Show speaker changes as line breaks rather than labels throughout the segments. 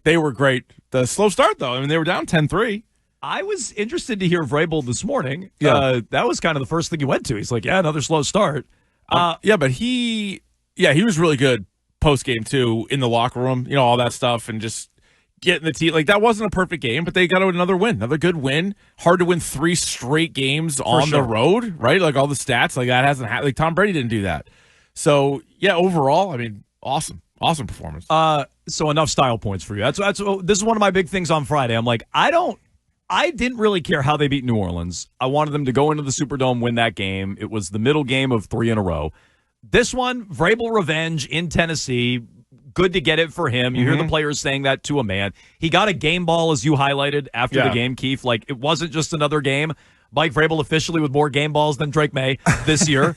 They were great. The slow start, though. I mean, they were down 10-3.
I was interested to hear Vrabel this morning.
Yeah.
That was kind of the first thing he went to. He's like, yeah, another slow start.
But he was really good post-game, too, in the locker room, all that stuff, and just getting the team. Like, that wasn't a perfect game, but they got another win, another good win. Hard to win 3 straight games on the road, right? Like, all the stats, like, that hasn't happened. Like, Tom Brady didn't do that. So, yeah, overall, I mean, awesome performance.
So enough style points for you. This is one of my big things on Friday. I'm like, I didn't really care how they beat New Orleans. I wanted them to go into the Superdome, win that game. It was the middle game of 3 in a row. This one, Vrabel revenge in Tennessee. Good to get it for him. You hear the players saying that to a man. He got a game ball, as you highlighted after the game, Keefe. Like, it wasn't just another game. Mike Vrabel officially with more game balls than Drake May this year.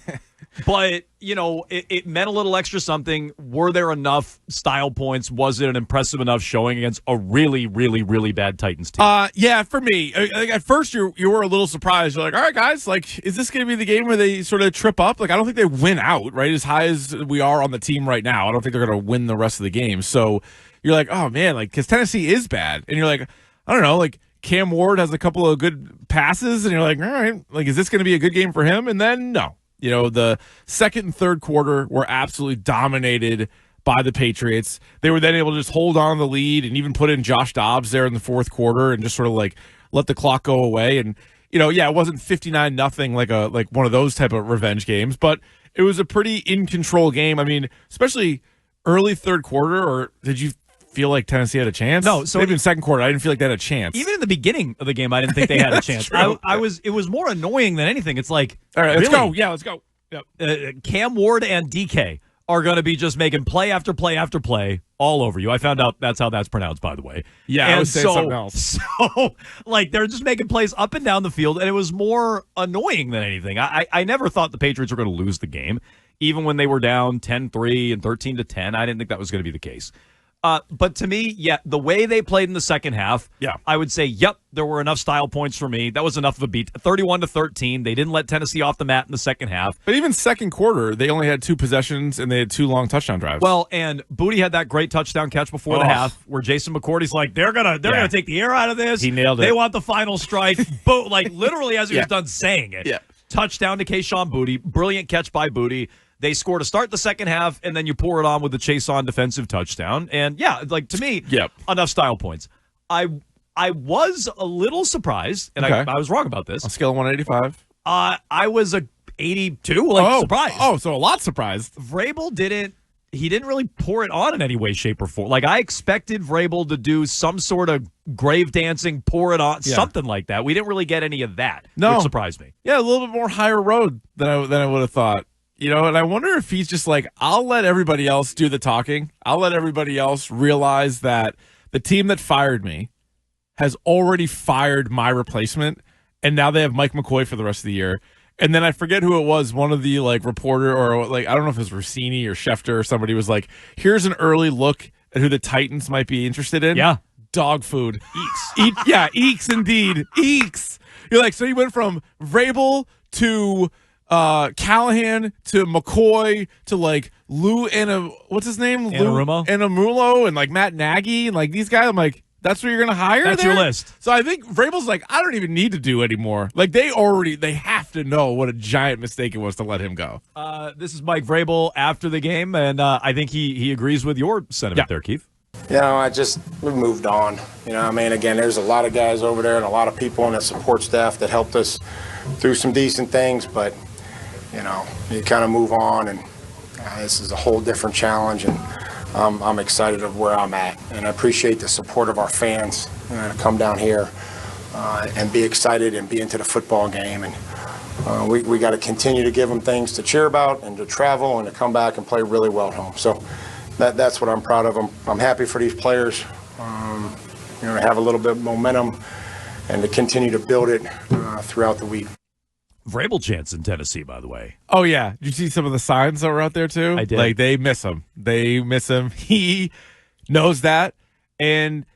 But, it meant a little extra something. Were there enough style points? Was it an impressive enough showing against a really, really, really bad Titans team?
Yeah, for me, at first you were a little surprised. You're like, all right, guys, like, is this going to be the game where they sort of trip up? Like, I don't think they win out, right? As high as we are on the team right now, I don't think they're going to win the rest of the game. So you're like, oh, man, like, because Tennessee is bad. And you're like, I don't know, like, Cam Ward has a couple of good passes, and you're like, all right, like, is this going to be a good game for him? And then, no. The second and third quarter were absolutely dominated by the Patriots. They were then able to just hold on to the lead and even put in Josh Dobbs there in the fourth quarter and just sort of like let the clock go away. And, it wasn't 59-0 like one of those type of revenge games, but it was a pretty in-control game. I mean, especially early third quarter, or did you feel like Tennessee had a chance?
No, so
maybe in second quarter, I didn't feel like they had a chance.
Even in the beginning of the game, I didn't think they had a chance. It was more annoying than anything. It's like,
all right,
let's
go. Yeah, let's go.
Yep. Cam Ward and DK are going to be just making play after play after play all over you. I found out that's how that's pronounced, by the way.
Yeah,
and
I was saying something else.
So, like, they're just making plays up and down the field, and it was more annoying than anything. I never thought the Patriots were going to lose the game, even when they were down 10-3 and 13-10. I didn't think that was going to be the case. But to me, the way they played in the second half, I would say, there were enough style points for me. That was enough of a beat. 31-13. They didn't let Tennessee off the mat in the second half.
But even second quarter, they only had 2 possessions, and they had 2 long touchdown drives.
Well, and Booty had that great touchdown catch before the half, where Jason McCourty's like, they're gonna take the air out of this.
He nailed it.
They want the final strike. Like, literally as he was done saying it.
Yeah.
Touchdown to Keyshawn Booty. Brilliant catch by Booty. They score to start the second half, and then you pour it on with the chase-on defensive touchdown. And, to me, enough style points. I was a little surprised, and I was wrong about this.
On a scale of 185?
I was a 82, surprised.
Oh, so a lot surprised.
Vrabel didn't really pour it on in any way, shape, or form. Like, I expected Vrabel to do some sort of grave dancing, pour it on, something like that. We didn't really get any of that, which surprised me.
Yeah, a little bit more higher road than I would have thought. And I wonder if he's just like, I'll let everybody else do the talking. I'll let everybody else realize that the team that fired me has already fired my replacement, and now they have Mike McCoy for the rest of the year. And then I forget who it was, one of the reporter, or I don't know if it was Rossini or Schefter or somebody was like, here's an early look at who the Titans might be interested in.
Yeah.
Dog food. Eeks. Eeks indeed. Eeks. You're like, so you went from Vrabel to Callahan to McCoy to Lou what's his name? Anamulo and Matt Nagy and these guys. I'm like, that's what you're gonna hire?
That's your list.
So I think Vrabel's like, I don't even need to do anymore. They have to know what a giant mistake it was to let him go.
This is Mike Vrabel after the game, and I think he agrees with your sentiment there, Keith.
We moved on. Again, there's a lot of guys over there and a lot of people on the support staff that helped us through some decent things, but you kind of move on, and this is a whole different challenge, and I'm excited of where I'm at, and I appreciate the support of our fans to come down here and be excited and be into the football game, and we got to continue to give them things to cheer about and to travel and to come back and play really well at home. So that's what I'm proud of. I'm happy for these players, to have a little bit of momentum and to continue to build it throughout the week.
Vrabel chants in Tennessee, by the way.
Oh, yeah. Did you see some of the signs that were out there, too?
I did.
They miss him. He knows that. And,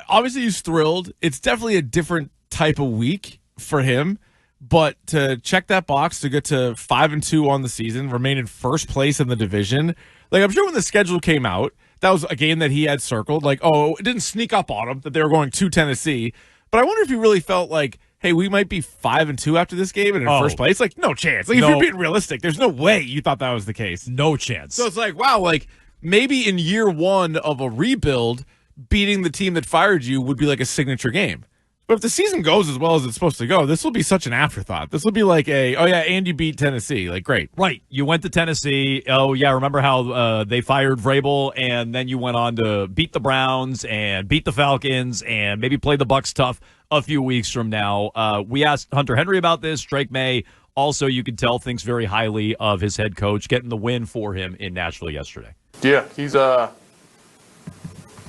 obviously he's thrilled. It's definitely a different type of week for him. But to check that box, to get to 5-2 on the season, remain in first place in the division. I'm sure when the schedule came out, that was a game that he had circled. Like, oh, it didn't sneak up on him that they were going to Tennessee. But I wonder if he really felt like, hey, we might be 5-2 after this game and in first place. Like, no chance. Like, if you're being realistic, there's no way you thought that was the case.
No chance.
So it's like, wow, like maybe in year one of a rebuild, beating the team that fired you would be like a signature game. But if the season goes as well as it's supposed to go, this will be such an afterthought. This will be like and you beat Tennessee. Like, great.
Right. You went to Tennessee. Oh, yeah, remember how they fired Vrabel, and then you went on to beat the Browns and beat the Falcons and maybe play the Bucs tough a few weeks from now. We asked Hunter Henry about this. Drake May, also, you could tell, thinks very highly of his head coach getting the win for him in Nashville yesterday.
Yeah, he's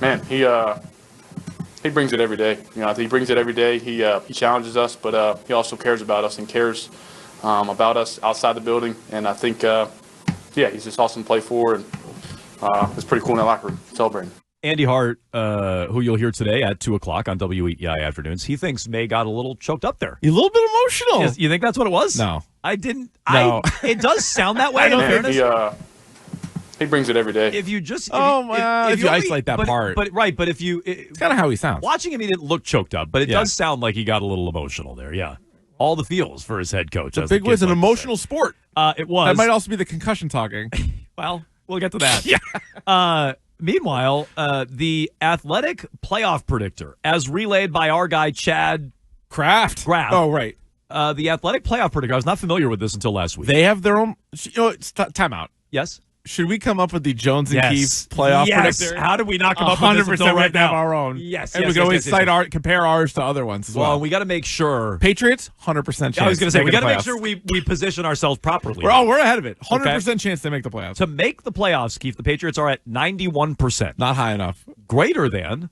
man, he brings it every day. You know, he brings it every day. He challenges us, but he also cares about us and cares about us outside the building. And I think, he's just awesome to play for, and it's pretty cool in that locker room celebrating.
Andy Hart, who you'll hear today at 2 o'clock on WEEI Afternoons, he thinks May got a little choked up there.
A little bit emotional.
You think that's what it was?
No.
I didn't.
No.
It does sound that way. In fairness.
He brings it every day.
If you just
if you isolate that part,
but if you
it's kind of how he sounds.
Watching him, he didn't look choked up, but it does sound like he got a little emotional there. Yeah, all the feels for his head coach.
The big was an emotional sport.
It was.
That might also be the concussion talking.
Well, we'll get to that.
Yeah.
Meanwhile, the athletic playoff predictor, as relayed by our guy Chad
Kraft. Oh, right.
The athletic playoff predictor. I was not familiar with this until last week.
They have their own. It's timeout.
Yes.
Should we come up with the Jones and Keefe playoff predictor?
How did we not come up with this until right now?
Have our own.
Yes.
And we can always compare ours to other ones as well.
Well, we got to make sure.
Patriots, 100% chance.
I was going to say, we got to make sure we position ourselves properly.
We're ahead of it. 100% chance they make the playoffs.
To make the playoffs, Keefe, the Patriots are at 91%.
Not high enough.
Greater than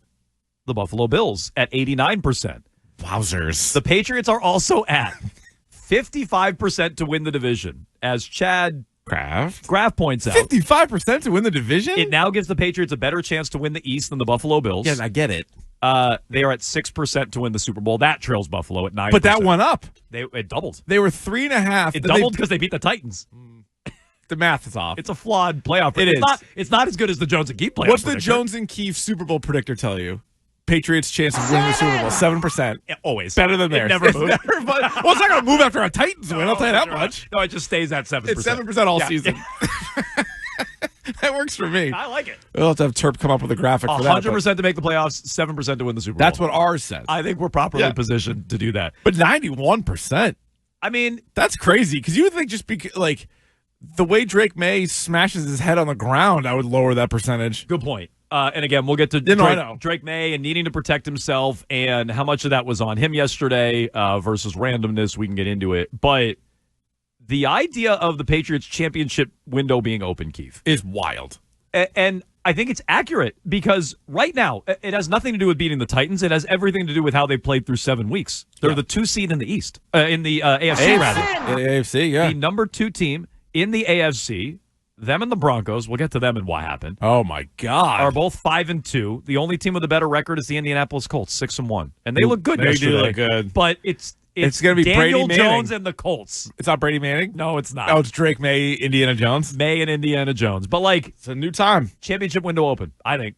the Buffalo Bills at 89%.
Wowzers.
The Patriots are also at 55% to win the division, as Chad Kraft points out.
55% to win the division?
It now gives the Patriots a better chance to win the East than the Buffalo Bills.
Yes, I get it.
They are at 6% to win the Super Bowl. That trails Buffalo at 9%.
But that went up.
It doubled.
They were 3.5.
It doubled because they beat the Titans.
The math is off.
It's a flawed playoff. It's not as good as the Jones and Keefe playoff.
What's the Jones and Keefe Super Bowl predictor tell you? Patriots' chance of winning the Super Bowl, 7%.
Yeah, always.
Better than theirs.
It never moves.
It's not going to move after a Titans win, I'll tell you that much.
No, it just stays at 7%.
It's 7% all season. That works for me.
I like it.
We'll have to have Terp come up with a graphic for that.
100% to make the playoffs, 7% to win the Super Bowl.
That's what ours says.
I think we're properly positioned to do that.
But 91%.
I mean,
that's crazy because you would think just like the way Drake May smashes his head on the ground, I would lower that percentage.
Good point. And again, we'll get to Drake May and needing to protect himself and how much of that was on him yesterday versus randomness. We can get into it. But the idea of the Patriots championship window being open, Keefe,
is wild.
And I think it's accurate because right now it has nothing to do with beating the Titans. It has everything to do with how they played through 7 weeks. They're the 2 seed in the East, in the AFC, rather.
The AFC, yeah.
The number 2 team in the AFC. Them and the Broncos, we'll get to them and what happened.
Oh, my God.
Are both 5-2. The only team with a better record is the Indianapolis Colts, 6-1. And they look good yesterday.
They do look good.
But it's
going to be
Daniel
Brady Manning.
Jones and the Colts.
It's not Brady Manning?
No, it's not.
Oh, it's Drake May, Indiana Jones?
May and Indiana Jones. But,
it's a new time.
Championship window open, I think.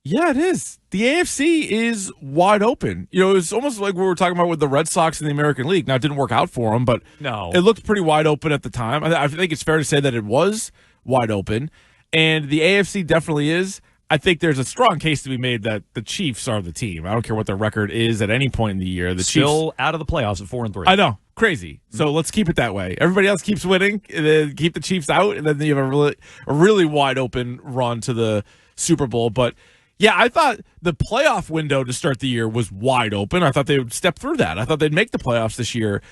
Yeah, it is. The AFC is wide open. You know, it's almost like we were talking about with the Red Sox in the American League. Now, it didn't work out for them, but it looked pretty wide open at the time. I think it's fair to say that it was wide open. And the AFC definitely is. I think there's a strong case to be made that the Chiefs are the team. I don't care what their record is at any point in the year. The
Still
Chiefs
out of the playoffs at 4-3.
I know, crazy. So let's keep it that way. Everybody else keeps winning, and then keep the Chiefs out, and then you have a really wide open run to the Super Bowl. But yeah, I thought the playoff window to start the year was wide open. I thought they would step through that. I thought they'd make the playoffs this year.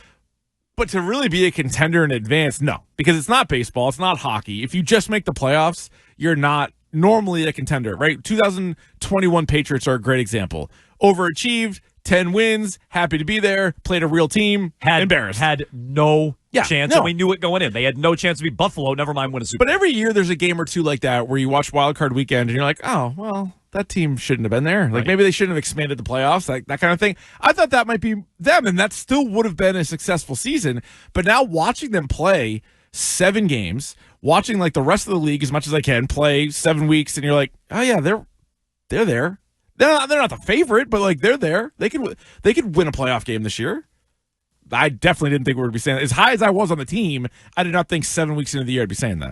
But to really be a contender in advance, no, because it's not baseball, it's not hockey. If you just make the playoffs, you're not normally a contender, right? 2021 Patriots are a great example. Overachieved, 10 wins, happy to be there, played a real team, embarrassed.
Had no chance, and we knew it going in. They had no chance to beat Buffalo, never mind win a Super Bowl.
But every year there's a game or two like that where you watch Wild Card Weekend and you're like, oh, well, that team shouldn't have been there. Like maybe they shouldn't have expanded the playoffs, like that kind of thing. I thought that might be them, and that still would have been a successful season. But now watching them play 7 games, watching like the rest of the league as much as I can, play 7 weeks, and you're like, oh yeah, they're there. They're not the favorite, but like they're there. They could win a playoff game this year. I definitely didn't think we would be saying that. As high as I was on the team, I did not think 7 weeks into the year I'd be saying that.